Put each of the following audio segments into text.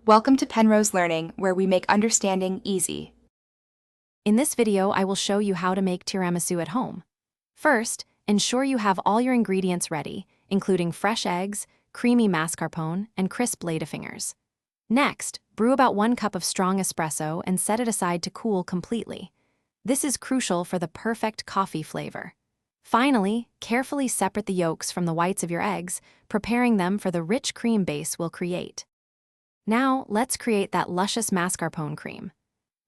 Welcome to Penrose Learning, where we make understanding easy. In this video, I will show you how to make tiramisu at home. First, ensure you have all your ingredients ready, including fresh eggs, creamy mascarpone, and crisp ladyfingers. Next, brew about 1 cup of strong espresso and set it aside to cool completely. This is crucial for the perfect coffee flavor. Finally, carefully separate the yolks from the whites of your eggs, preparing them for the rich cream base we'll create. Now, let's create that luscious mascarpone cream.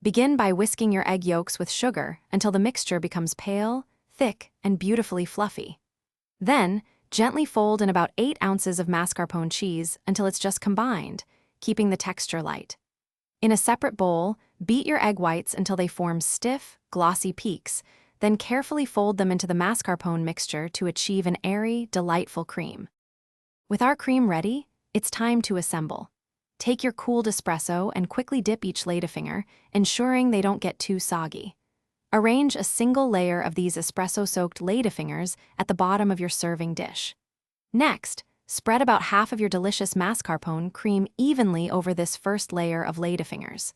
Begin by whisking your egg yolks with sugar until the mixture becomes pale, thick, and beautifully fluffy. Then, gently fold in about 8 ounces of mascarpone cheese until it's just combined, keeping the texture light. In a separate bowl, beat your egg whites until they form stiff, glossy peaks, then carefully fold them into the mascarpone mixture to achieve an airy, delightful cream. With our cream ready, it's time to assemble. Take your cooled espresso and quickly dip each ladyfinger, ensuring they don't get too soggy. Arrange a single layer of these espresso-soaked ladyfingers at the bottom of your serving dish. Next, spread about half of your delicious mascarpone cream evenly over this first layer of ladyfingers.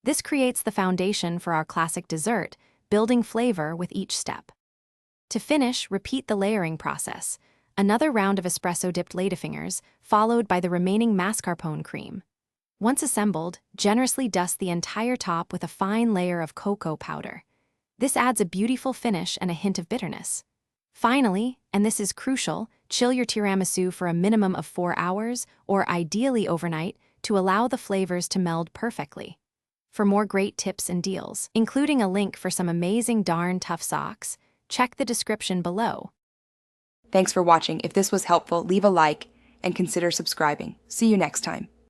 This creates the foundation for our classic dessert, building flavor with each step. To finish, repeat the layering process. Another round of espresso-dipped ladyfingers, followed by the remaining mascarpone cream. Once assembled, generously dust the entire top with a fine layer of cocoa powder. This adds a beautiful finish and a hint of bitterness. Finally, and this is crucial, chill your tiramisu for a minimum of 4 hours, or ideally overnight, to allow the flavors to meld perfectly. For more great tips and deals, including a link for some amazing darn tough socks, check the description below. Thanks for watching. If this was helpful, leave a like and consider subscribing. See you next time.